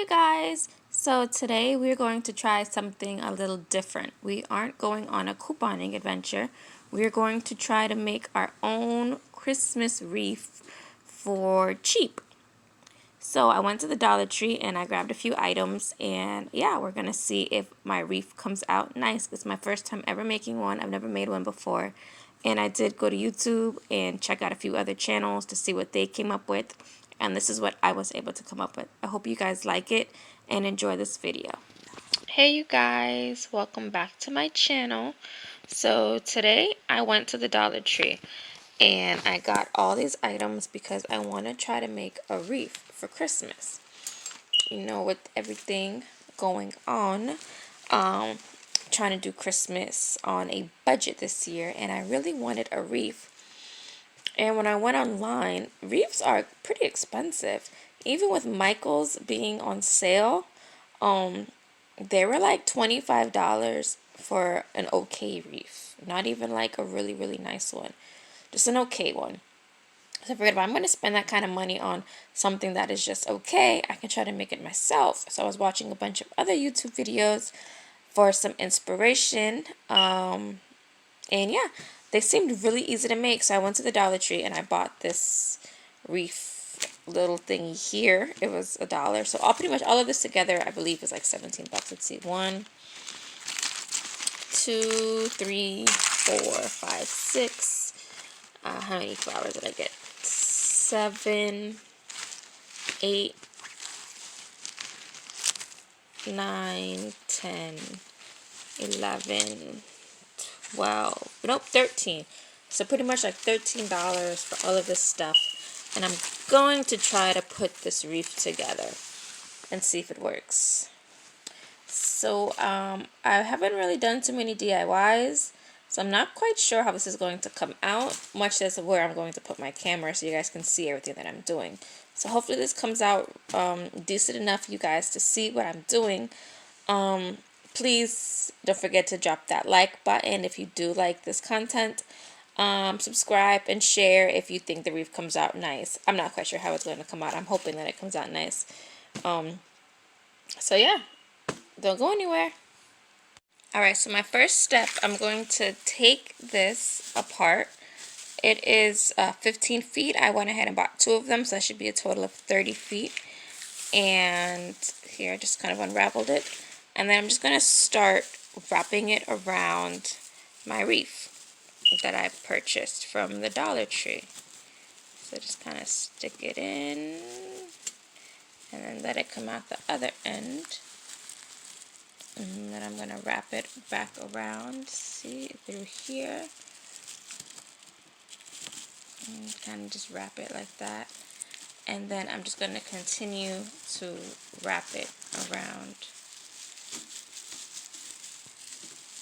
you guys! So today we're going to try something a little different. We aren't going on a couponing adventure. We're going to try to make our own Christmas wreath for cheap. So I went to the Dollar Tree and I grabbed a few items, and yeah, we're going to see if my wreath comes out nice. It's my first time ever making one. I've never made one before. And I did go to YouTube and check out a few other channels to see what they came up with. And this is what I was able to come up with. I hope you guys like it and enjoy this video. Hey you guys, welcome back to my channel. So today I went to the Dollar Tree and I got all these items because I want to try to make a wreath for Christmas. You know, with everything going on, trying to do Christmas on a budget this year, and I really wanted a wreath. And when I went online, wreaths are pretty expensive. Even with Michael's being on sale, they were like $25 for an okay wreath. Not even like a really, really nice one. Just an okay one. So I figured if I'm going to spend that kind of money on something that is just okay, I can try to make it myself. So I was watching a bunch of other YouTube videos for some inspiration. And yeah, they seemed really easy to make. So I went to the Dollar Tree and I bought this wreath little thingy here. It was $1. So pretty much all of this together, I believe, is like 17 bucks. Let's see. 1, 2, 3, 4, 5, 6. How many flowers did I get? 7, 8, 9, 10, 11, 12, nope, 13. So pretty much like $13 for all of this stuff. And I'm going to try to put this wreath together and see if it works. So I haven't really done too many DIYs. So I'm not quite sure how this is going to come out, much as where I'm going to put my camera so you guys can see everything that I'm doing. So hopefully this comes out decent enough for you guys to see what I'm doing. Please don't forget to drop that like button if you do like this content. Subscribe and share if you think the wreath comes out nice. I'm not quite sure how it's going to come out. I'm hoping that it comes out nice. So yeah, don't go anywhere. Alright, so my first step, I'm going to take this apart. It is 15 feet. I went ahead and bought 2 of them, so that should be a total of 30 feet. And here, I just kind of unraveled it. And then I'm just going to start wrapping it around my wreath that I purchased from the Dollar Tree. So just kind of stick it in and then let it come out the other end. And then I'm going to wrap it back around, see, through here. And kind of just wrap it like that. And then I'm just going to continue to wrap it around.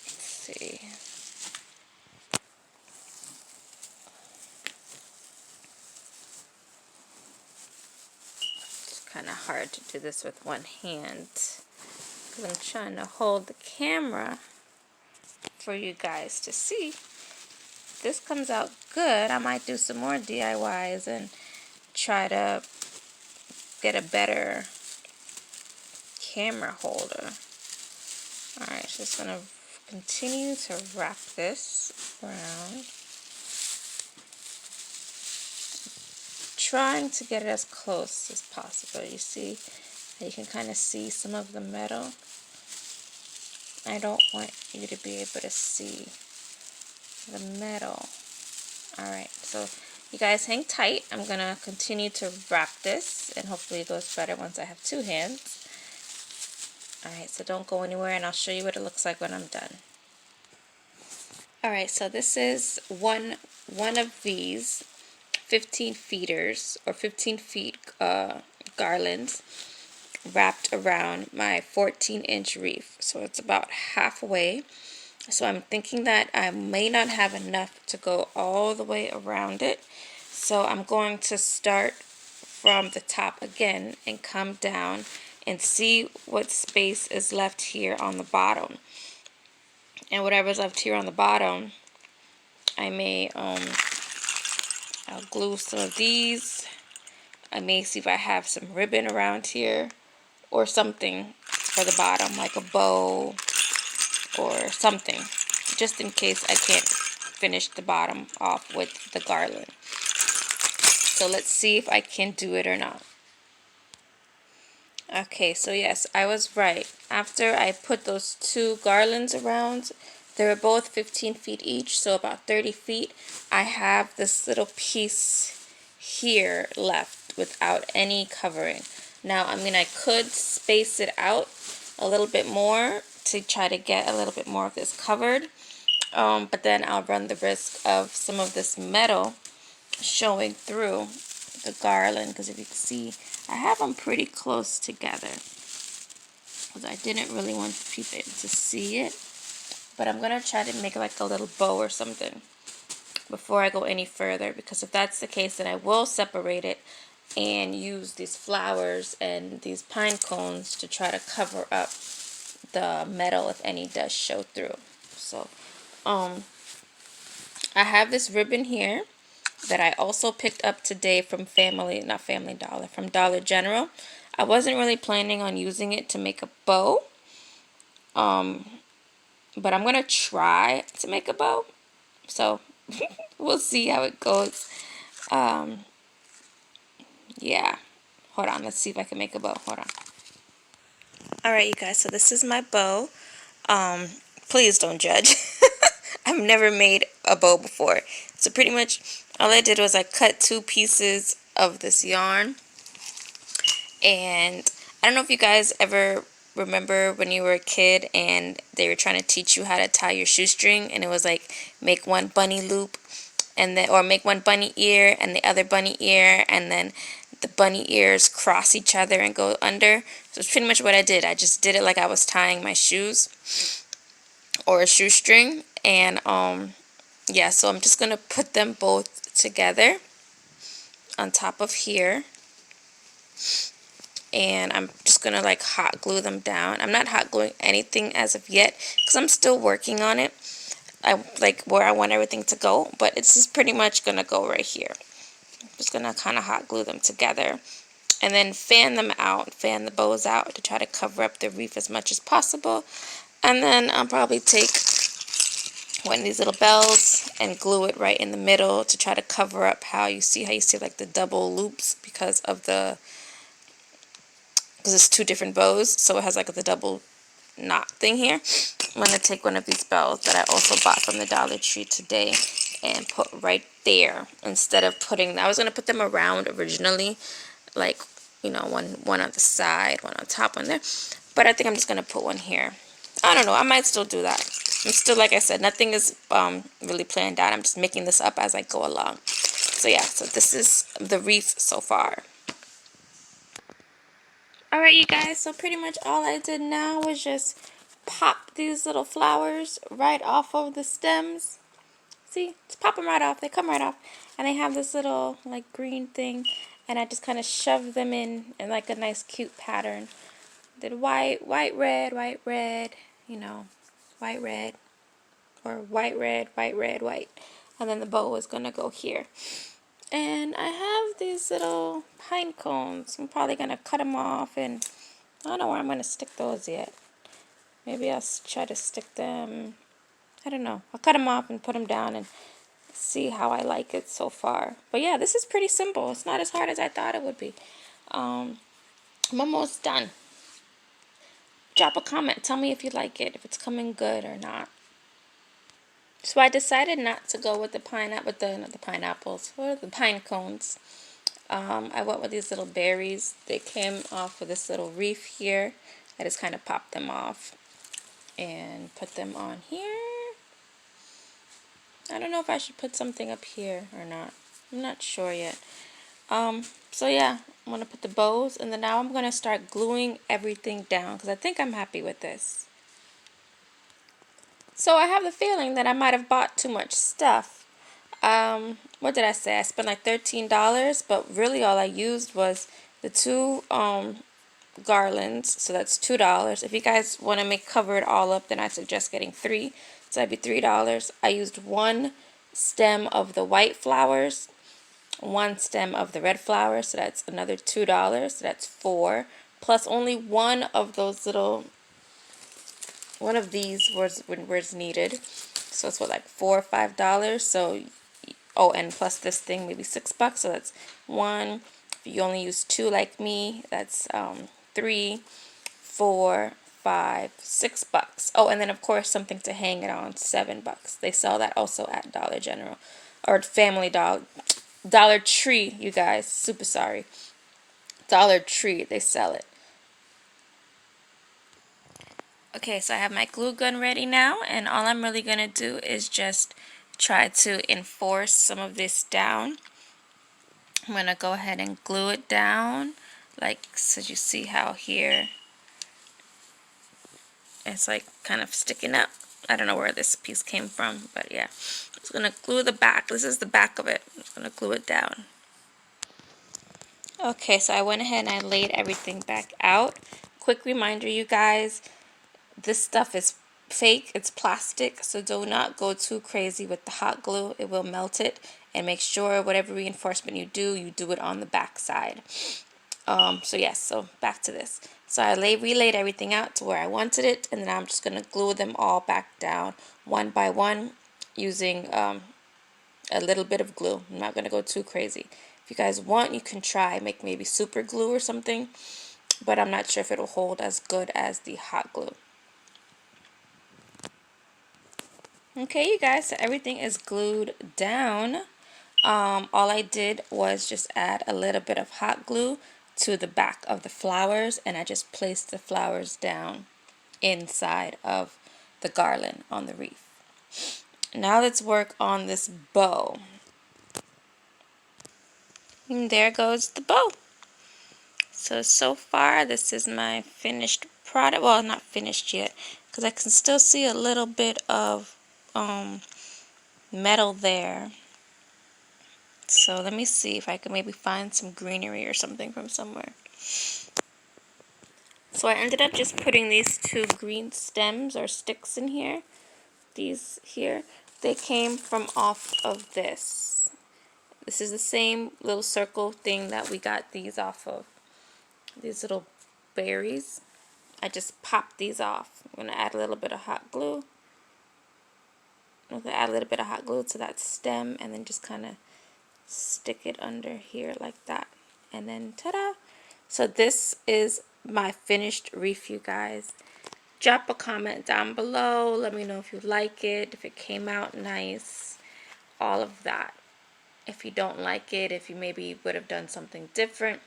Let's see. It's kind of hard to do this with one hand, because I'm trying to hold the camera for you guys to see. If this comes out good, I might do some more DIYs and try to get a better camera holder. Alright, so just going to continue to wrap this around. Trying to get it as close as possible. You see, you can kind of see some of the metal. I don't want you to be able to see the metal. Alright, so you guys hang tight. I'm going to continue to wrap this, and hopefully it goes better once I have 2 hands. Alright, so don't go anywhere, and I'll show you what it looks like when I'm done. Alright, so this is one of these 15 feeters, or 15 feet garlands, wrapped around my 14-inch wreath. So it's about halfway. So I'm thinking that I may not have enough to go all the way around it. So I'm going to start from the top again and come down and see what space is left here on the bottom. And whatever's left here on the bottom, I may I'll glue some of these. I may see if I have some ribbon around here, or something for the bottom, like a bow or something, just in case I can't finish the bottom off with the garland. So let's see if I can do it or not. Okay, so yes, I was right. After I put those two garlands around, they were both 15 feet each, so about 30 feet. I have this little piece here left without any covering. Now, I mean, I could space it out a little bit more to try to get a little bit more of this covered, but then I'll run the risk of some of this metal showing through the garland, because if you can see, I have them pretty close together because I didn't really want people to see it, but I'm gonna try to make like a little bow or something before I go any further, because if that's the case, then I will separate it and use these flowers and these pine cones to try to cover up the metal if any does show through. So I have this ribbon here that I also picked up today from not Family Dollar, from Dollar General. I wasn't really planning on using it to make a bow, but I'm gonna try to make a bow. So we'll see how it goes. Yeah. Hold on, let's see if I can make a bow. Hold on. Alright, you guys, so this is my bow. Please don't judge. I've never made a bow before. So pretty much all I did was I cut two pieces of this yarn. And I don't know if you guys ever remember when you were a kid and they were trying to teach you how to tie your shoestring, and it was like make one bunny loop and then, or make one bunny ear and the other bunny ear, and then the bunny ears cross each other and go under. So it's pretty much what I did. I just did it like I was tying my shoes or a shoestring. And yeah, so I'm just gonna put them both together on top of here, and I'm just gonna like hot glue them down. I'm not hot gluing anything as of yet because I'm still working on it. I like where I want everything to go, but it's just pretty much gonna go right here. I'm just gonna kind of hot glue them together and then fan them out, fan the bows out to try to cover up the wreath as much as possible. And then I'll probably take one of these little bells and glue it right in the middle to try to cover up how you see like the double loops because it's two different bows, so it has like the double knot thing here. I'm going to take one of these bells that I also bought from the Dollar Tree today and put right there instead of putting, I was going to put them around originally, like, you know, one on the side, one on top, one there, but I think I'm just going to put one here. I don't know, I might still do that. I'm still, like I said, nothing is really planned out. I'm just making this up as I go along. So yeah, so this is the wreath so far. Alright, you guys, so pretty much all I did now was just pop these little flowers right off of the stems. See, just pop them right off. They come right off. And they have this little like green thing, and I just kind of shove them in like a nice cute pattern. Did white, red, you know, white, red, or white, red, white. And then the bow is going to go here. And I have these little pine cones. I'm probably going to cut them off, and I don't know where I'm going to stick those yet. Maybe I'll try to stick them, I don't know. I'll cut them off and put them down and see how I like it so far. But yeah, this is pretty simple. It's not as hard as I thought it would be. I'm almost done. Drop a comment. Tell me if you like it, if it's coming good or not. So I decided not to go with the not the pineapples, what are the pine cones. I went with these little berries. They came off with this little wreath here. I just kind of popped them off and put them on here. I don't know if I should put something up here or not. I'm not sure yet. So yeah, I'm going to put the bows, and then now I'm going to start gluing everything down because I think I'm happy with this. So I have the feeling that I might have bought too much stuff. What did I say? I spent like $13, but really all I used was the two garlands, so that's $2. If you guys want to cover it all up, then I suggest getting 3, so that'd be $3. I used one stem of the white flowers, one stem of the red flowers, so that's another $2, so that's 4. plus only one of those little, one of these was needed. So it's what, like $4 or $5. So, oh, and plus this thing, maybe $6. So that's one. If you only use two like me, that's 3, 4, 5, $6. Oh, and then of course something to hang it on, $7. They sell that also at Dollar General or Dollar Tree. You guys, super sorry. Dollar Tree, they sell it. Okay, so I have my glue gun ready now, and all I'm really going to do is just try to enforce some of this down. I'm going to go ahead and glue it down, like, so you see how here it's like kind of sticking up. I don't know where this piece came from, but yeah. I'm just going to glue the back. This is the back of it. I'm just going to glue it down. Okay, so I went ahead and I laid everything back out. Quick reminder, you guys, this stuff is fake. It's plastic, so do not go too crazy with the hot glue. It will melt it. And make sure whatever reinforcement you do it on the back side. So yes, so back to this. So I relayed everything out to where I wanted it, and then I'm just going to glue them all back down one by one using a little bit of glue. I'm not going to go too crazy. If you guys want, you can try make maybe super glue or something, but I'm not sure if it'll hold as good as the hot glue. Okay, you guys, so everything is glued down. All I did was just add a little bit of hot glue to the back of the flowers, and I just placed the flowers down inside of the garland on the wreath. Now let's work on this bow. And there goes the bow. So far this is my finished product. Well, not finished yet, because I can still see a little bit of metal there. So let me see if I can maybe find some greenery or something from somewhere. So I ended up just putting these two green stems or sticks in here. These here, they came from off of this. This is the same little circle thing that we got these off of. These little berries. I just popped these off. I'm going to add a little bit of hot glue. I'm going to add a little bit of hot glue to that stem and then just kind of stick it under here like that. And then ta-da! So this is my finished wreath, you guys. Drop a comment down below. Let me know if you like it, if it came out nice, all of that. If you don't like it, if you maybe would have done something different.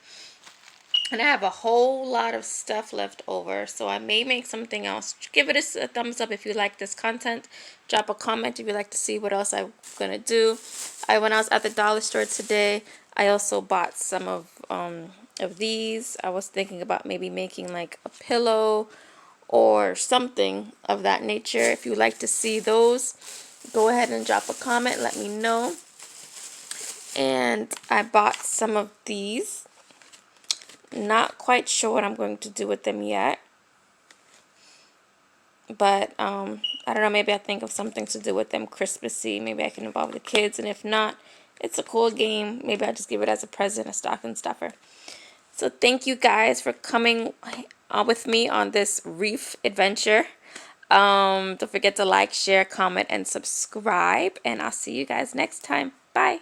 And I have a whole lot of stuff left over, so I may make something else. Give it a thumbs up if you like this content. Drop a comment if you'd like to see what else I'm going to do. When I was at the dollar store today, I also bought some of these. I was thinking about maybe making like a pillow or something of that nature. If you'd like to see those, go ahead and drop a comment. Let me know. And I bought some of these. Not quite sure what I'm going to do with them yet. But I don't know, maybe I think of something to do with them Christmassy. Maybe I can involve the kids, and if not, it's a cool game. Maybe I'll just give it as a present, a stocking stuffer. So thank you guys for coming with me on this wreath adventure. Don't forget to like, share, comment, and subscribe. And I'll see you guys next time. Bye.